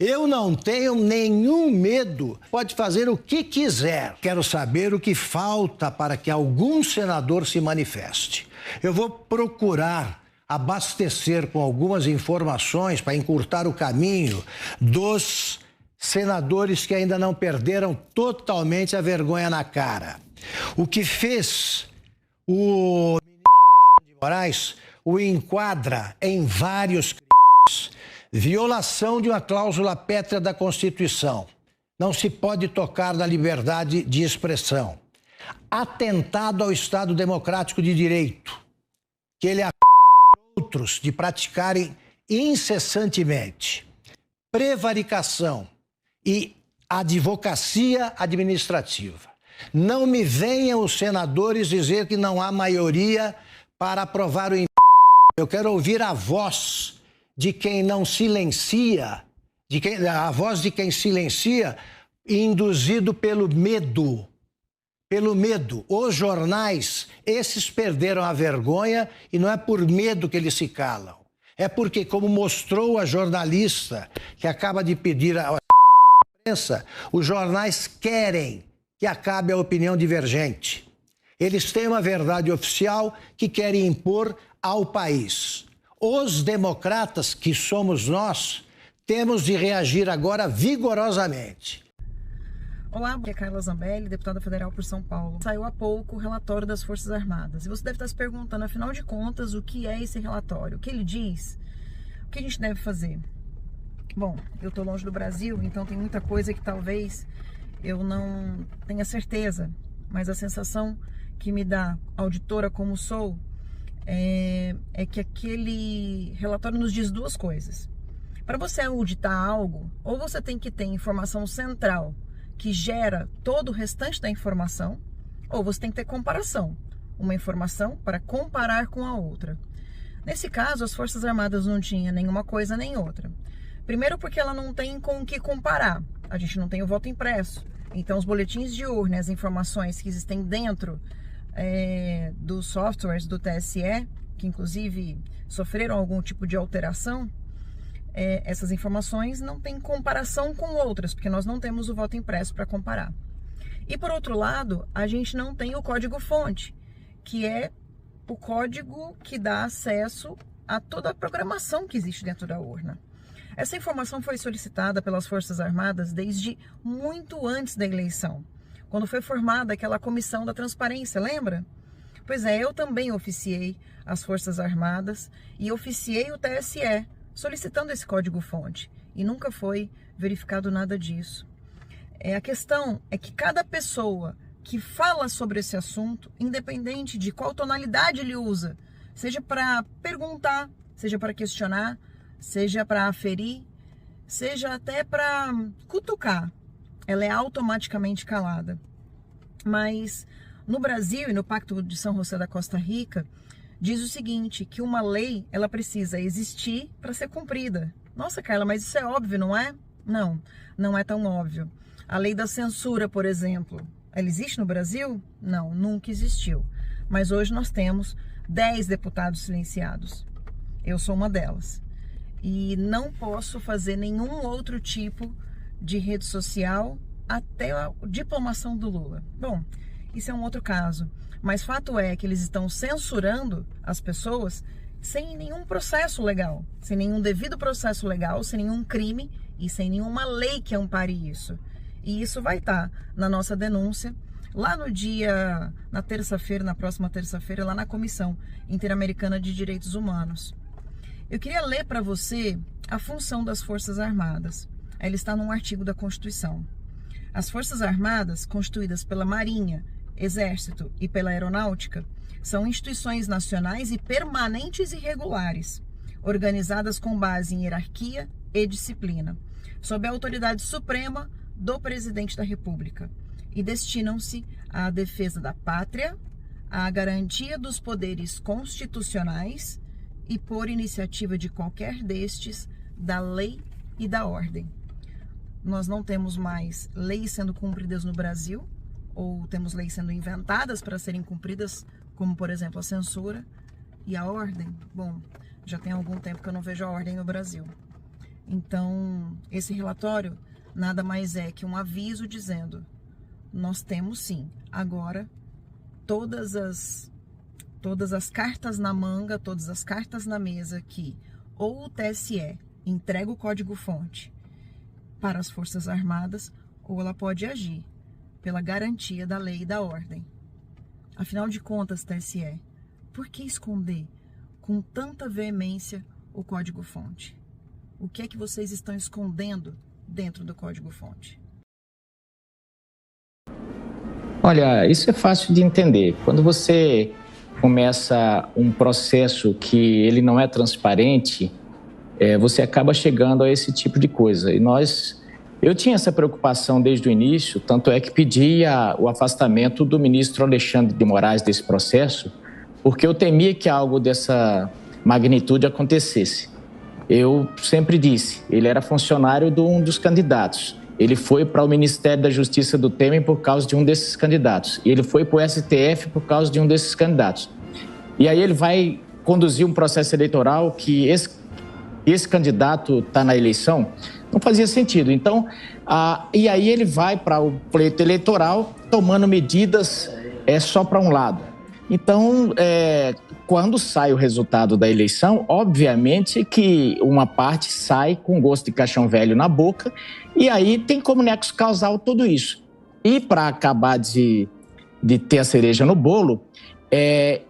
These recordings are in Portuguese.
Eu não tenho nenhum medo, pode fazer o que quiser. Quero saber o que falta para que algum senador se manifeste. Eu vou procurar abastecer com algumas informações para encurtar o caminho dos senadores que ainda não perderam totalmente a vergonha na cara. O que fez o ministro Alexandre de Moraes o enquadra em vários crimes. Violação de uma cláusula pétrea da Constituição. Não se pode tocar na liberdade de expressão. Atentado ao Estado Democrático de Direito, que ele acusa os outros de praticarem incessantemente. Prevaricação e advocacia administrativa. Não me venham os senadores dizer que não há maioria para aprovar o impeachment. Eu quero ouvir a voz de quem não silencia, a voz de quem silencia, induzido pelo medo. Pelo medo. Os jornais, esses perderam a vergonha e não é por medo que eles se calam. É porque, como mostrou a jornalista que acaba de pedir a imprensa, os jornais querem que acabe a opinião divergente. Eles têm uma verdade oficial que querem impor ao país. Os democratas, que somos nós, temos de reagir agora vigorosamente. Olá, aqui é Carla Zambelli, deputada federal por São Paulo. Saiu há pouco o relatório das Forças Armadas. E você deve estar se perguntando, afinal de contas, o que é esse relatório? O que ele diz? O que a gente deve fazer? Bom, eu estou longe do Brasil, então tem muita coisa que talvez eu não tenha certeza. Mas a sensação que me dá, auditora como sou, é que aquele relatório nos diz duas coisas. Para você auditar algo, ou você tem que ter informação central que gera todo o restante da informação, ou você tem que ter comparação. Uma informação para comparar com a outra. Nesse caso, as Forças Armadas não tinham nenhuma coisa nem outra. Primeiro porque ela não tem com o que comparar. A gente não tem o voto impresso. Então, os boletins de urna, as informações que existem dentro dos softwares do TSE, que inclusive sofreram algum tipo de alteração, essas informações não têm comparação com outras, porque nós não temos o voto impresso para comparar. E por outro lado, a gente não tem o código-fonte, que é o código que dá acesso a toda a programação que existe dentro da urna. Essa informação foi solicitada pelas Forças Armadas desde muito antes da eleição, quando foi formada aquela comissão da transparência, lembra? Pois é, eu também oficiei as Forças Armadas e oficiei o TSE, solicitando esse código-fonte, e nunca foi verificado nada disso. A questão é que cada pessoa que fala sobre esse assunto, independente de qual tonalidade ele usa, seja para perguntar, seja para questionar, seja para aferir, seja até para cutucar, ela é automaticamente calada. Mas no Brasil e no Pacto de São José da Costa Rica, diz o seguinte, que uma lei, ela precisa existir para ser cumprida. Nossa, Carla, mas isso é óbvio, não é? Não, não é tão óbvio. A lei da censura, por exemplo, ela existe no Brasil? Não, nunca existiu. Mas hoje nós temos 10 deputados silenciados. Eu sou uma delas. E não posso fazer nenhum outro tipo de rede social até a diplomação do Lula. Bom, isso é um outro caso. Mas fato é que eles estão censurando as pessoas sem nenhum processo legal, sem nenhum devido processo legal, sem nenhum crime e sem nenhuma lei que ampare isso. E isso vai estar na nossa denúncia lá na terça-feira, na próxima terça-feira, lá na Comissão Interamericana de Direitos Humanos. Eu queria ler para você a função das Forças Armadas. Ela está num artigo da Constituição. As Forças Armadas, constituídas pela Marinha, Exército e pela Aeronáutica, são instituições nacionais e permanentes e regulares, organizadas com base em hierarquia e disciplina, sob a autoridade suprema do Presidente da República, e destinam-se à defesa da pátria, à garantia dos poderes constitucionais e, por iniciativa de qualquer destes, da lei e da ordem. Nós não temos mais leis sendo cumpridas no Brasil, ou temos leis sendo inventadas para serem cumpridas, como, por exemplo, a censura. E a ordem? Bom, já tem algum tempo que eu não vejo a ordem no Brasil. Então, esse relatório nada mais é que um aviso dizendo: nós temos sim, agora, todas as cartas na manga, todas as cartas na mesa que ou o TSE entrega o código-fonte para as Forças Armadas, ou ela pode agir pela garantia da lei e da ordem. Afinal de contas, TSE, por que esconder com tanta veemência o código-fonte? O que é que vocês estão escondendo dentro do código-fonte? Olha, isso é fácil de entender. Quando você começa um processo que ele não é transparente, você acaba chegando a esse tipo de coisa. E eu tinha essa preocupação desde o início, tanto é que pedi o afastamento do ministro Alexandre de Moraes desse processo, porque eu temia que algo dessa magnitude acontecesse. Eu sempre disse, ele era funcionário de um dos candidatos. Ele foi para o Ministério da Justiça do Temer por causa de um desses candidatos. E ele foi para o STF por causa de um desses candidatos. E aí ele vai conduzir um processo eleitoral que esse candidato está na eleição. Não fazia sentido. Então, e aí ele vai para o pleito eleitoral tomando medidas só para um lado. Então, quando sai o resultado da eleição, obviamente que uma parte sai com gosto de caixão velho na boca e aí tem como nexo causal tudo isso. E para acabar de ter a cereja no bolo,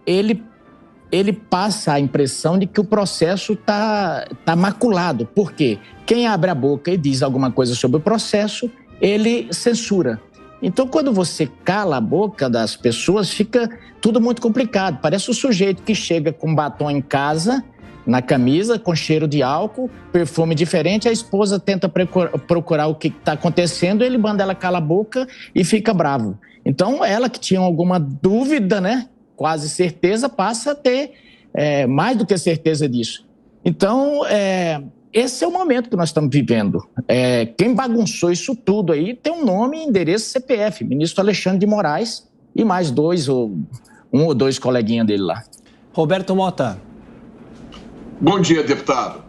ele passa a impressão de que o processo tá maculado. Por quê? Quem abre a boca e diz alguma coisa sobre o processo, ele censura. Então, quando você cala a boca das pessoas, fica tudo muito complicado. Parece o sujeito que chega com batom em casa, na camisa, com cheiro de álcool, perfume diferente, a esposa tenta procurar o que está acontecendo, ele manda ela calar a boca e fica bravo. Então, ela que tinha alguma dúvida, né, quase certeza, passa a ter mais do que certeza disso. Então, esse é o momento que nós estamos vivendo. Quem bagunçou isso tudo aí tem um nome e endereço CPF, ministro Alexandre de Moraes e mais um ou dois coleguinhas dele lá. Roberto Mota. Bom dia, deputado.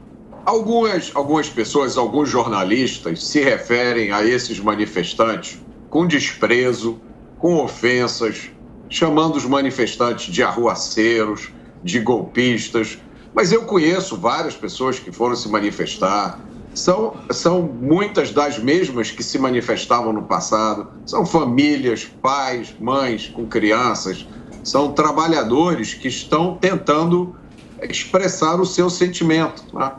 Algumas pessoas, alguns jornalistas se referem a esses manifestantes com desprezo, com ofensas, chamando os manifestantes de arruaceiros, de golpistas. Mas eu conheço várias pessoas que foram se manifestar. São muitas das mesmas que se manifestavam no passado. São famílias, pais, mães com crianças. São trabalhadores que estão tentando expressar o seu sentimento, né?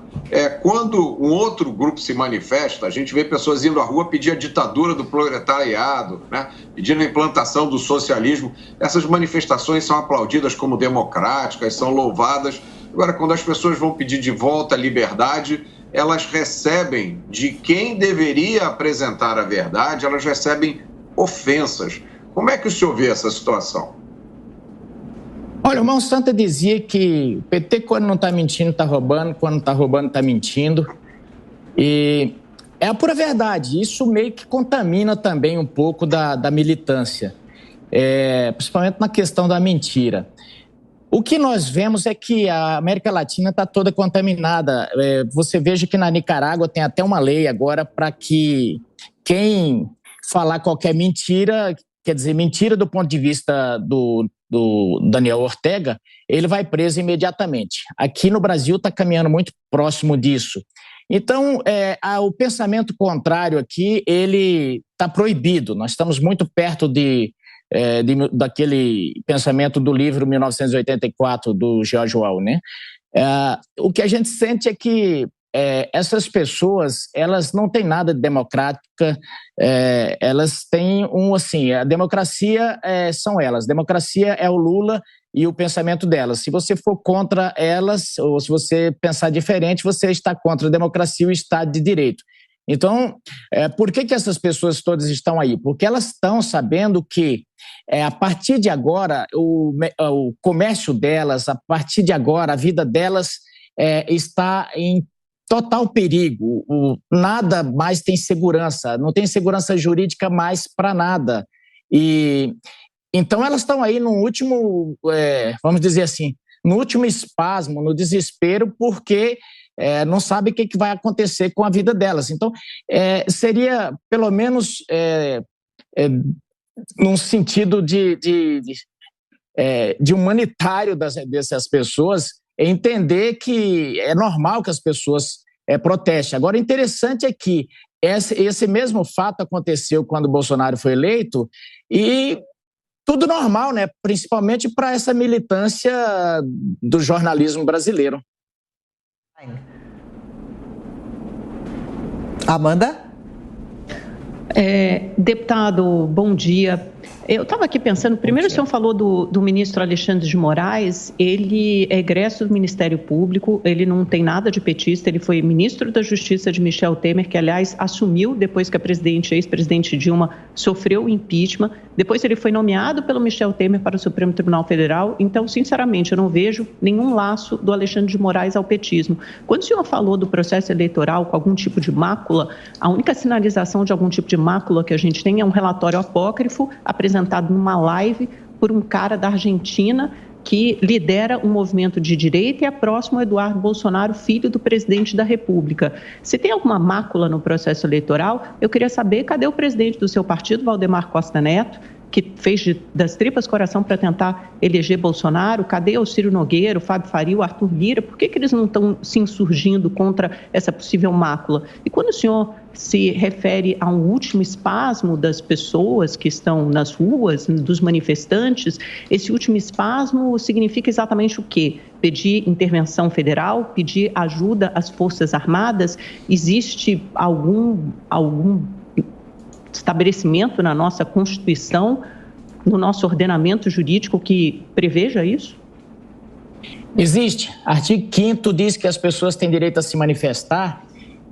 Quando um outro grupo se manifesta, a gente vê pessoas indo à rua pedir a ditadura do proletariado, né? Pedindo a implantação do socialismo. Essas manifestações são aplaudidas como democráticas, são louvadas. Agora, quando as pessoas vão pedir de volta a liberdade, elas recebem de quem deveria apresentar a verdade, elas recebem ofensas. Como é que o senhor vê essa situação? Olha, o Mão Santa dizia que o PT, quando não está mentindo, está roubando, quando está roubando, está mentindo. E é a pura verdade. Isso meio que contamina também um pouco da militância, principalmente na questão da mentira. O que nós vemos é que a América Latina está toda contaminada. Você veja que na Nicarágua tem até uma lei agora para que quem falar qualquer mentira, quer dizer, mentira do ponto de vista do Daniel Ortega, ele vai preso imediatamente. Aqui no Brasil está caminhando muito próximo disso. Então, o pensamento contrário aqui, ele está proibido. Nós estamos muito perto daquele pensamento do livro 1984, do George Orwell, né? O que a gente sente é que essas pessoas, elas não têm nada de democrática, elas têm a democracia são elas, democracia é o Lula e o pensamento delas. Se você for contra elas, ou se você pensar diferente, você está contra a democracia e o Estado de Direito. Então, por que essas pessoas todas estão aí? Porque elas estão sabendo que, a partir de agora, o comércio delas, a partir de agora, a vida delas está em total perigo. Nada mais tem segurança, não tem segurança jurídica mais para nada. E então elas estão aí no último, vamos dizer assim, no último espasmo, no desespero, porque não sabem o que vai acontecer com a vida delas. Então, seria, pelo menos, num sentido de humanitário dessas pessoas, entender que é normal que as pessoas protestem. Agora, o interessante é que esse mesmo fato aconteceu quando o Bolsonaro foi eleito e tudo normal, né? Principalmente para essa militância do jornalismo brasileiro. Amanda? Deputado, bom dia. Eu estava aqui pensando, primeiro o senhor falou do ministro Alexandre de Moraes, ele é egresso do Ministério Público, ele não tem nada de petista, ele foi ministro da Justiça de Michel Temer, que aliás assumiu depois que a ex-presidente Dilma sofreu o impeachment, depois ele foi nomeado pelo Michel Temer para o Supremo Tribunal Federal, então sinceramente eu não vejo nenhum laço do Alexandre de Moraes ao petismo. Quando o senhor falou do processo eleitoral com algum tipo de mácula, a única sinalização de algum tipo de mácula que a gente tem é um relatório apócrifo apresentado numa live por um cara da Argentina que lidera um movimento de direita e é próximo ao Eduardo Bolsonaro, filho do presidente da República. Se tem alguma mácula no processo eleitoral, eu queria saber cadê o presidente do seu partido, Valdemar Costa Neto, que fez das tripas coração para tentar eleger Bolsonaro? Cadê o Ciro Nogueira, o Fábio Faria, o Arthur Lira? Por que eles não estão se insurgindo contra essa possível mácula? E quando o senhor se refere a um último espasmo das pessoas que estão nas ruas, dos manifestantes, esse último espasmo significa exatamente o quê? Pedir intervenção federal, pedir ajuda às Forças Armadas? Existe algum estabelecimento na nossa Constituição, no nosso ordenamento jurídico que preveja isso? Existe. Artigo 5º diz que as pessoas têm direito a se manifestar,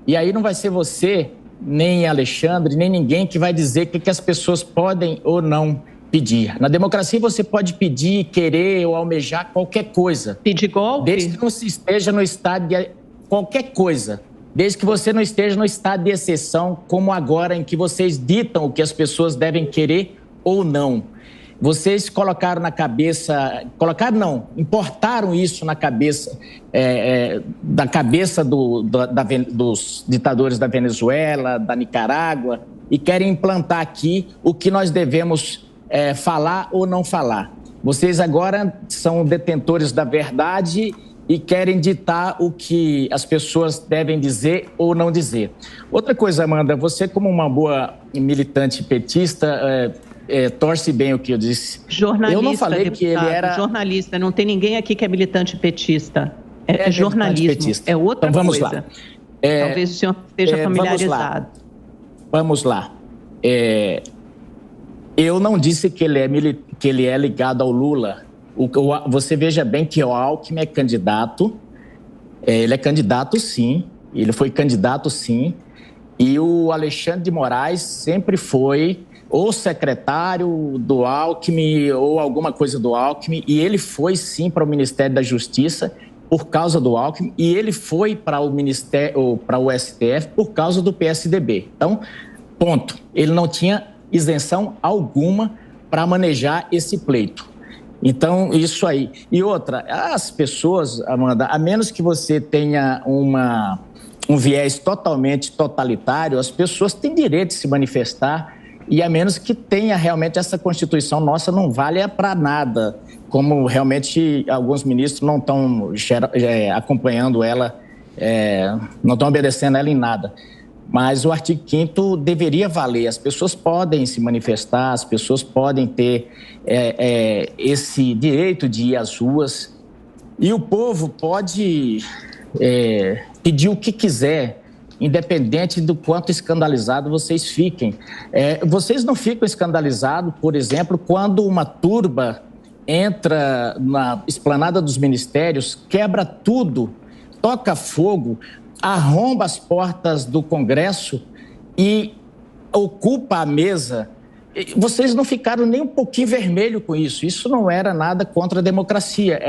e aí não vai ser você, nem Alexandre, nem ninguém que vai dizer o que as pessoas podem ou não pedir. Na democracia você pode pedir, querer ou almejar qualquer coisa. Pedir golpe? Desde que não se esteja no estado de qualquer coisa. Desde que você não esteja no estado de exceção, como agora, em que vocês ditam o que as pessoas devem querer ou não. Vocês colocaram na cabeça... Colocaram não, importaram isso na cabeça, da cabeça dos ditadores da Venezuela, da Nicarágua, e querem implantar aqui o que nós devemos falar ou não falar. Vocês agora são detentores da verdade e querem ditar o que as pessoas devem dizer ou não dizer. Outra coisa, Amanda, você como uma boa militante petista, torce bem o que eu disse. Jornalista, eu não falei deputado, que ele era... Jornalista, não tem ninguém aqui que é militante petista. É jornalismo, petista. É outra então, vamos coisa. Lá. Talvez o senhor esteja familiarizado. Vamos lá. Eu não disse que ele é ligado ao Lula. Você veja bem que o Alckmin é candidato, ele é candidato sim, ele foi candidato sim, e o Alexandre de Moraes sempre foi ou secretário do Alckmin ou alguma coisa do Alckmin, e ele foi sim para o Ministério da Justiça por causa do Alckmin, e ele foi para o Ministério, para o STF por causa do PSDB. Então, ponto. Ele não tinha isenção alguma para manejar esse pleito. Então, isso aí. E outra, as pessoas, Amanda, a menos que você tenha um viés totalmente totalitário, as pessoas têm direito de se manifestar, e a menos que tenha realmente essa Constituição nossa não vale para nada, como realmente alguns ministros não estão acompanhando ela, não estão obedecendo ela em nada. Mas o artigo 5º deveria valer. As pessoas podem se manifestar, as pessoas podem ter esse direito de ir às ruas. E o povo pode pedir o que quiser, independente do quanto escandalizado vocês fiquem. Vocês não ficam escandalizados, por exemplo, quando uma turba entra na esplanada dos ministérios, quebra tudo, toca fogo, arromba as portas do Congresso e ocupa a mesa. Vocês não ficaram nem um pouquinho vermelho com isso. Isso não era nada contra a democracia.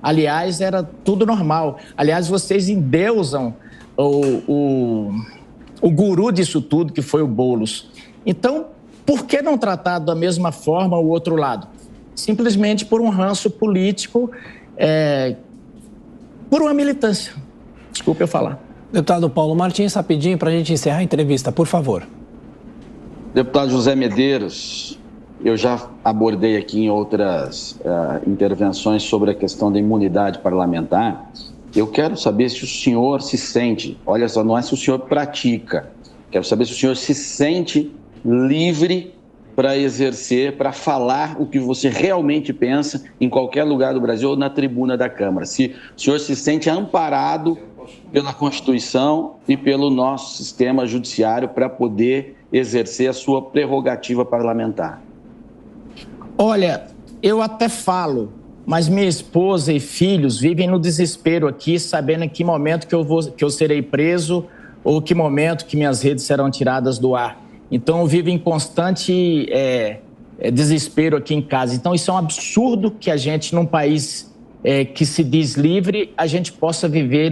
Aliás, era tudo normal. Aliás, vocês endeusam o guru disso tudo, que foi o Boulos. Então, por que não tratar da mesma forma o outro lado? Simplesmente por um ranço político, por uma militância. Desculpe eu falar. Deputado Paulo Martins, rapidinho para a gente encerrar a entrevista, por favor. Deputado José Medeiros, eu já abordei aqui em outras intervenções sobre a questão da imunidade parlamentar. Eu quero saber se o senhor se sente, olha só, não é se o senhor pratica, quero saber se o senhor se sente livre para exercer, para falar o que você realmente pensa em qualquer lugar do Brasil ou na tribuna da Câmara. Se o senhor se sente amparado pela Constituição e pelo nosso sistema judiciário para poder exercer a sua prerrogativa parlamentar. Olha, eu até falo, mas minha esposa e filhos vivem no desespero aqui, sabendo em que momento que eu serei preso ou que momento que minhas redes serão tiradas do ar. Então, eu vivo em constante desespero aqui em casa. Então, isso é um absurdo que a gente, num país que se diz livre, a gente possa viver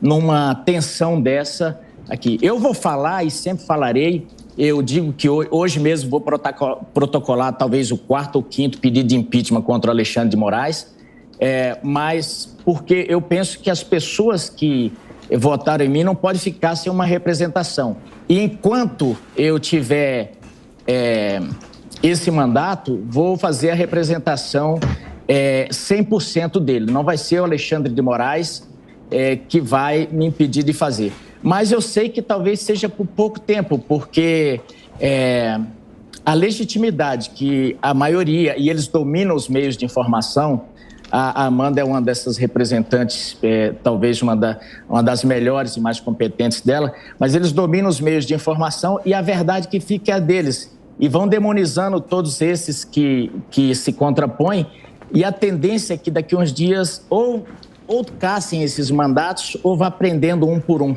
numa tensão dessa aqui. Eu vou falar e sempre falarei. Eu digo que hoje mesmo vou protocolar talvez o 4º ou 5º pedido de impeachment contra o Alexandre de Moraes, mas porque eu penso que as pessoas que votaram em mim não podem ficar sem uma representação. E enquanto eu tiver esse mandato, vou fazer a representação 100% dele. Não vai ser o Alexandre de Moraes que vai me impedir de fazer. Mas eu sei que talvez seja por pouco tempo, porque a legitimidade que a maioria, e eles dominam os meios de informação, a Amanda é uma dessas representantes, talvez uma das melhores e mais competentes dela, mas eles dominam os meios de informação e a verdade que fica é a deles. E vão demonizando todos esses que se contrapõem, e a tendência é que daqui a uns dias ou cassem esses mandatos ou vá prendendo um por um.